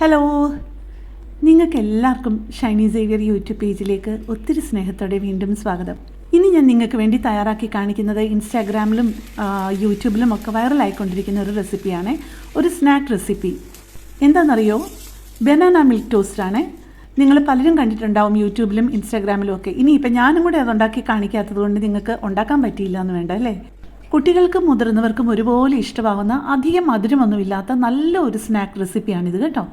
Hello, നിങ്ങൾക്ക് എല്ലാവർക്കും Shiny Xavier YouTube പേജിലേക്ക് ഒത്തിരി സ്നേഹത്തോടെ വീണ്ടും സ്വാഗതം. ഇനി ഞാൻ നിങ്ങൾക്ക് വേണ്ടി തയ്യാറാക്കി കാണിക്കുന്നത് ഇൻസ്റ്റാഗ്രാമിലും യൂട്യൂബിലും ഒക്കെ വൈറലായിക്കൊണ്ടിരിക്കുന്ന ഒരു റെസിപ്പിയാണ്. ഒരു സ്നാക്ക് റെസിപ്പി. എന്താണെന്നറിയോ? ബനാന മിൽക്ക് ടോസ്റ്റാണ്. നിങ്ങൾ പലരും കണ്ടിട്ടുണ്ടാവും യൂട്യൂബിലും ഇൻസ്റ്റാഗ്രാമിലും ഒക്കെ. ഇനിയിപ്പോൾ ഞാനും കൂടെ അതുണ്ടാക്കി കാണിക്കാത്തത് കൊണ്ട് നിങ്ങൾക്ക് ഉണ്ടാക്കാൻ പറ്റിയില്ല എന്ന് വേണ്ട അല്ലേ. കുട്ടികൾക്കും മുതിർന്നവർക്കും ഒരുപോലെ ഇഷ്ടമാകുന്ന അധികം മധുരമൊന്നുമില്ലാത്ത നല്ല ഒരു സ്നാക്ക് റെസിപ്പിയാണിത് കേട്ടോ.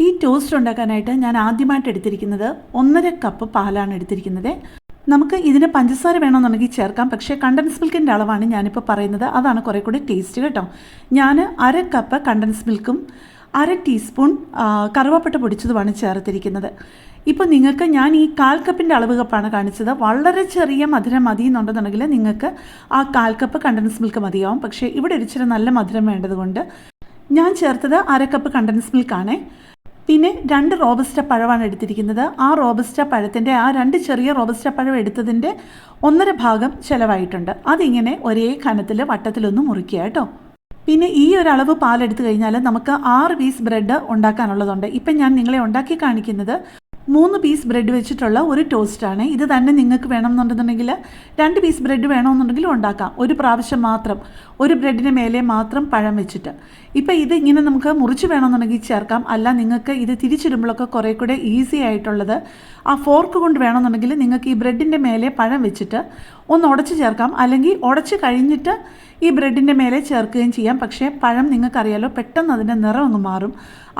ഈ ടോസ്റ്റ് ഉണ്ടാക്കാനായിട്ട് ഞാൻ ആദ്യമായിട്ട് എടുത്തിരിക്കുന്നത് 1.5 കപ്പ് പാലാണ് എടുത്തിരിക്കുന്നത്. നമുക്ക് ഇതിന് പഞ്ചസാര വേണമെന്നുണ്ടെങ്കിൽ ചേർക്കാം, പക്ഷേ കണ്ടൻസ് മിൽക്കിൻ്റെ അളവാണ് ഞാനിപ്പോൾ പറയുന്നത്. അതാണ് കുറേ കൂടി ടേസ്റ്റ് കേട്ടോ. ഞാൻ 1/2 കപ്പ് കണ്ടൻസ് മിൽക്കും 1/2 ടീസ്പൂൺ കറുവാപ്പട്ട പൊടിച്ചതുമാണ് ചേർത്തിരിക്കുന്നത്. ഇപ്പോൾ നിങ്ങൾക്ക് ഞാൻ ഈ 1/4 കപ്പിൻ്റെ അളവ് കപ്പാണ് കാണിച്ചത്. വളരെ ചെറിയ മധുരം മതി എന്നുണ്ടെന്നുണ്ടെങ്കിൽ നിങ്ങൾക്ക് ആ 1/4 കപ്പ് കണ്ടൻസ് മിൽക്ക് മതിയാവും. പക്ഷേ ഇവിടെ ഇച്ചിരി നല്ല മധുരം വേണ്ടതുകൊണ്ട് ഞാൻ ചേർത്തത് 1/2 കപ്പ് കണ്ടൻസ് മിൽക്കാണ്. പിന്നെ 2 റോബസ്റ്റ പഴമാണ് എടുത്തിരിക്കുന്നത്. ആ റോബസ്റ്റ പഴത്തിൻ്റെ 2 ചെറിയ റോബസ്റ്റ പഴം എടുത്തതിൻ്റെ 1/2 ഭാഗം ചിലവായിട്ടുണ്ട്. അതിങ്ങനെ ഒരേ കനത്തിൽ വട്ടത്തിലൊന്ന് മുറിക്കുക കേട്ടോ. പിന്നെ ഈ ഒരു അളവ് പാലെടുത്ത് കഴിഞ്ഞാൽ നമുക്ക് 6 പീസ് ബ്രെഡ് ഉണ്ടാക്കാനുള്ളതുണ്ട്. ഇപ്പം ഞാൻ നിങ്ങളെ ഉണ്ടാക്കി കാണിക്കുന്നത് 3 പീസ് ബ്രെഡ് വെച്ചിട്ടുള്ള ഒരു ടോസ്റ്റാണ്. ഇത് തന്നെ നിങ്ങൾക്ക് വേണമെന്നുണ്ടെന്നുണ്ടെങ്കിൽ 2 പീസ് ബ്രെഡ് വേണമെന്നുണ്ടെങ്കിലും ഉണ്ടാക്കാം. ഒരു പ്രാവശ്യം മാത്രം, ഒരു ബ്രെഡിന് മേലെ മാത്രം പഴം വെച്ചിട്ട്. ഇപ്പം ഇത് ഇങ്ങനെ നമുക്ക് മുറിച്ച് വേണമെന്നുണ്ടെങ്കിൽ ചേർക്കാം. അല്ല, നിങ്ങൾക്ക് ഇത് തിരിച്ചിടുമ്പോഴൊക്കെ കുറേ കൂടെ ഈസി ആയിട്ടുള്ളത് ആ ഫോർക്ക് കൊണ്ട് വേണമെന്നുണ്ടെങ്കിൽ നിങ്ങൾക്ക് ഈ ബ്രെഡിൻ്റെ മേലെ പഴം വെച്ചിട്ട് ഒന്ന് ഉടച്ച് ചേർക്കാം. അല്ലെങ്കിൽ ഉടച്ച് കഴിഞ്ഞിട്ട് ഈ ബ്രെഡിൻ്റെ മേലെ ചേർക്കുകയും ചെയ്യാം. പക്ഷേ പഴം നിങ്ങൾക്കറിയാലോ, പെട്ടെന്ന് അതിൻ്റെ നിറം അങ്ങ് മാറും.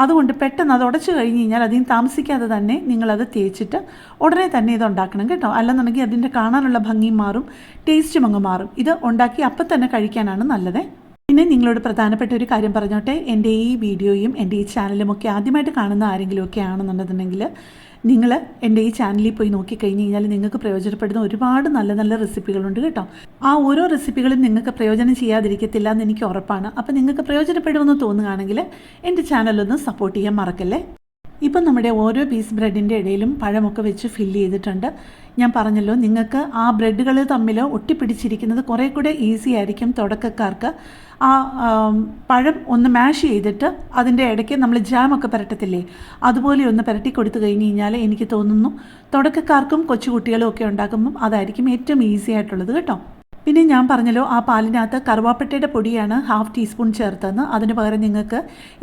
അതുകൊണ്ട് പെട്ടെന്ന് അത് ഉടച്ച് കഴിഞ്ഞ് കഴിഞ്ഞാൽ അധികം താമസിക്കാതെ തന്നെ നിങ്ങളത് തേച്ചിട്ട് ഉടനെ തന്നെ ഇത് ഉണ്ടാക്കണം കേട്ടോ. അല്ലെന്നുണ്ടെങ്കിൽ അതിൻ്റെ കാണാനുള്ള ഭംഗിയും മാറും, ടേസ്റ്റും അങ്ങ് മാറും. ഇത് ഉണ്ടാക്കി അപ്പം തന്നെ കഴിക്കാനാണ് നല്ലത്. പിന്നെ നിങ്ങളോട് പ്രധാനപ്പെട്ട ഒരു കാര്യം പറഞ്ഞോട്ടെ. എൻ്റെ ഈ വീഡിയോയും എൻ്റെ ഈ ചാനലും ഒക്കെ ആദ്യമായിട്ട് കാണുന്ന ആരെങ്കിലുമൊക്കെ ആണെന്നുണ്ടെന്നുണ്ടെങ്കിൽ നിങ്ങൾ എൻ്റെ ഈ ചാനലിൽ പോയി നോക്കിക്കഴിഞ്ഞ് കഴിഞ്ഞാൽ നിങ്ങൾക്ക് പ്രയോജനപ്പെടുന്ന ഒരുപാട് നല്ല നല്ല റെസിപ്പികളുണ്ട് കേട്ടോ. ആ ഓരോ റെസിപ്പികളും നിങ്ങൾക്ക് പ്രയോജനം ചെയ്യാതിരിക്കത്തില്ല എന്ന് എനിക്ക് ഉറപ്പാണ്. അപ്പോൾ നിങ്ങൾക്ക് പ്രയോജനപ്പെടുമെന്ന് തോന്നുകയാണെങ്കിൽ എൻ്റെ ചാനലൊന്ന് സപ്പോർട്ട് ചെയ്യാൻ മറക്കല്ലേ. ഇപ്പം നമ്മുടെ ഓരോ പീസ് ബ്രെഡിൻ്റെ ഇടയിലും പഴമൊക്കെ വെച്ച് ഫില്ല് ചെയ്തിട്ടുണ്ട്. ഞാൻ പറഞ്ഞല്ലോ, നിങ്ങൾക്ക് ആ ബ്രെഡുകൾ തമ്മിൽ ഒട്ടിപ്പിടിച്ചിരിക്കുന്നത് കുറേ കൂടെ ഈസി ആയിരിക്കും തുടക്കക്കാർക്ക്. ആ പഴം ഒന്ന് മാഷ് ചെയ്തിട്ട് അതിൻ്റെ ഇടയ്ക്ക് നമ്മൾ ജാമൊക്കെ പുരട്ടത്തില്ലേ, അതുപോലെ ഒന്ന് പുരട്ടി കൊടുത്തു കഴിഞ്ഞ് കഴിഞ്ഞാൽ എനിക്ക് തോന്നുന്നു തുടക്കക്കാർക്കും കൊച്ചുകുട്ടികളും ഒക്കെ ഉണ്ടാക്കുമ്പം അതായിരിക്കും ഏറ്റവും ഈസി ആയിട്ടുള്ളത് കേട്ടോ. പിന്നെ ഞാൻ പറഞ്ഞല്ലോ, ആ പാലിനകത്ത് കറുവാപ്പട്ടയുടെ പൊടിയാണ് 1/2 ടീസ്പൂൺ ചേർത്തതെന്ന്. അതിന് പകരം നിങ്ങൾക്ക്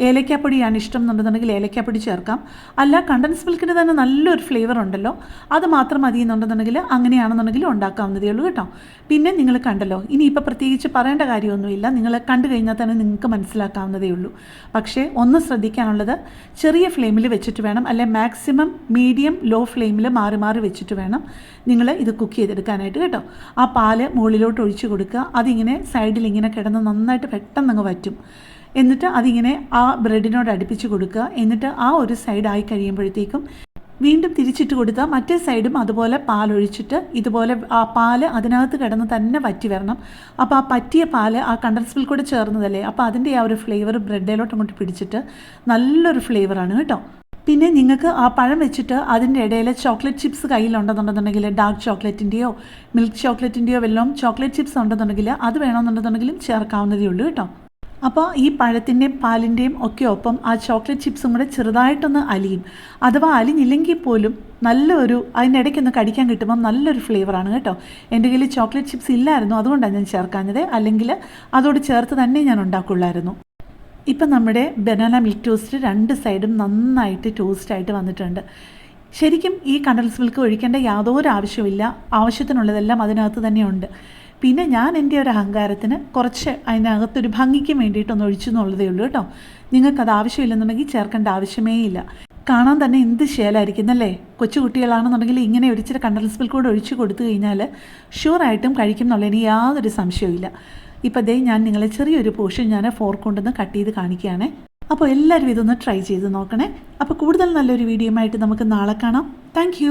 ഏലക്കാപ്പൊടിയാണ് ഇഷ്ടം എന്നുണ്ടെന്നുണ്ടെങ്കിൽ ഏലക്കാപ്പൊടി ചേർക്കാം. അല്ല, കണ്ടൻസ് മിൽക്കിന് തന്നെ നല്ലൊരു ഫ്ലേവർ ഉണ്ടല്ലോ, അത് മാത്രം മതി എന്നുണ്ടെന്നുണ്ടെങ്കിൽ അങ്ങനെയാണെന്നുണ്ടെങ്കിൽ ഉണ്ടാക്കാവുന്നതേ ഉള്ളൂ കേട്ടോ. പിന്നെ നിങ്ങൾ കണ്ടല്ലോ, ഇനിയിപ്പോൾ പ്രത്യേകിച്ച് പറയേണ്ട കാര്യമൊന്നുമില്ല. നിങ്ങൾ കണ്ടു കഴിഞ്ഞാൽ തന്നെ നിങ്ങൾക്ക് മനസ്സിലാക്കാവുന്നതേ ഉള്ളൂ. പക്ഷേ ഒന്ന് ശ്രദ്ധിക്കാനുള്ളത്, ചെറിയ ഫ്ലെയിമിൽ വെച്ചിട്ട് വേണം, അല്ലെ മാക്സിമം മീഡിയം ലോ ഫ്ലെയിമിൽ മാറി മാറി വെച്ചിട്ട് വേണം നിങ്ങൾ ഇത് കുക്ക് ചെയ്തെടുക്കാനായിട്ട് കേട്ടോ. ആ പാല് മുകളിലോട്ട് ഒഴിച്ച് കൊടുക്കുക. അതിങ്ങനെ സൈഡിൽ ഇങ്ങനെ കിടന്ന് നന്നായിട്ട് പെട്ടെന്ന് അങ്ങ് വറ്റും. എന്നിട്ട് അതിങ്ങനെ ആ ബ്രെഡിനോട് അടുപ്പിച്ച് കൊടുക്കുക. എന്നിട്ട് ആ ഒരു സൈഡ് ആയി കഴിയുമ്പോഴത്തേക്കും വീണ്ടും തിരിച്ചിട്ട് കൊടുത്താൽ മറ്റേ സൈഡും അതുപോലെ പാലൊഴിച്ചിട്ട് ഇതുപോലെ ആ പാല് അതിനകത്ത് കിടന്ന് തന്നെ വറ്റി വരണം. അപ്പോൾ ആ പറ്റിയ പാല് ആ കണ്ടൻസ് മിൽക്ക് കൂടെ ചേർന്നതല്ലേ, അപ്പോൾ അതിൻ്റെ ആ ഒരു ഫ്ലേവർ ബ്രെഡിലോട്ട് അങ്ങോട്ട് പിടിച്ചിട്ട് നല്ലൊരു ഫ്ലേവറാണ് കേട്ടോ. പിന്നെ നിങ്ങൾക്ക് ആ പഴം വെച്ചിട്ട് അതിൻ്റെ ഇടയിൽ ചോക്ലേറ്റ് ചിപ്സ് കയ്യിലുണ്ടെന്നുണ്ടെന്നുണ്ടെങ്കിൽ ഡാർക്ക് ചോക്ലേറ്റിൻ്റെയോ മിൽക്ക് ചോക്ലേറ്റിൻ്റെയോ വല്ലതും ചോക്ലേറ്റ് ചിപ്സ് ഉണ്ടെന്നുണ്ടെങ്കിൽ അത് വേണമെന്നുണ്ടെന്നുണ്ടെങ്കിലും ചേർക്കാവുന്നതേ ഉള്ളൂ കേട്ടോ. അപ്പോൾ ഈ പഴത്തിൻ്റെയും പാലിൻ്റെയും ഒക്കെ ഒപ്പം ആ ചോക്ലേറ്റ് ചിപ്സും കൂടെ ചെറുതായിട്ടൊന്ന് അലിയും. അഥവാ അലിഞ്ഞില്ലെങ്കിൽ പോലും നല്ലൊരു അതിനിടയ്ക്കൊന്ന് കടിക്കാൻ കിട്ടുമ്പം നല്ലൊരു ഫ്ലേവറാണ് കേട്ടോ. എൻ്റെ കയ്യിൽ ചോക്ലേറ്റ് ചിപ്സ് ഇല്ലായിരുന്നു, അതുകൊണ്ടാണ് ഞാൻ ചേർക്കാഞ്ഞത്. അല്ലെങ്കിൽ അതോട് ചേർത്ത് തന്നെ ഞാൻ ഉണ്ടാക്കുള്ളായിരുന്നു. ഇപ്പം നമ്മുടെ ബനാന മിൽക്ക് ടോസ്റ്റ് 2 സൈഡും നന്നായിട്ട് ടോസ്റ്റായിട്ട് വന്നിട്ടുണ്ട്. ശരിക്കും ഈ കണ്ടൻസ് മിൽക്ക് ഒഴിക്കേണ്ട യാതൊരു ആവശ്യമില്ല. ആവശ്യത്തിനുള്ളതെല്ലാം അതിനകത്ത് തന്നെയുണ്ട്. പിന്നെ ഞാൻ എൻ്റെ ഒരു അഹങ്കാരത്തിന് കുറച്ച് അതിനകത്തൊരു ഭംഗിക്ക് വേണ്ടിയിട്ടൊന്ന് ഒഴിച്ചു എന്നുള്ളതേ ഉള്ളൂ കേട്ടോ. നിങ്ങൾക്കത് ആവശ്യമില്ലെന്നുണ്ടെങ്കിൽ ചേർക്കേണ്ട ആവശ്യമേ ഇല്ല. കാണാൻ തന്നെ എന്ത് ശേലായിരിക്കുന്നല്ലേ. കൊച്ചുകുട്ടികളാണെന്നുണ്ടെങ്കിൽ ഇങ്ങനെ ഒരിച്ചിരി കണ്ടൻസ് മിൽക്ക് കൂടെ ഒഴിച്ച് കൊടുത്തു കഴിഞ്ഞാൽ ഷുവറായിട്ടും കഴിക്കും എന്നുള്ളതിന് യാതൊരു സംശയവുമില്ല. ഇപ്പോൾ ദേ ഞാൻ നിങ്ങളെ ചെറിയൊരു പോർഷൻ ഞാൻ ഫോർക്ക് കൊണ്ടൊന്ന് കട്ട് ചെയ്ത് കാണിക്കുകയാണ്. അപ്പോൾ എല്ലാവരും ഇതൊന്ന് ട്രൈ ചെയ്ത് നോക്കണേ. അപ്പോൾ കൂടുതൽ നല്ലൊരു വീഡിയോ ആയിട്ട് നമുക്ക് നാളെ കാണാം. താങ്ക്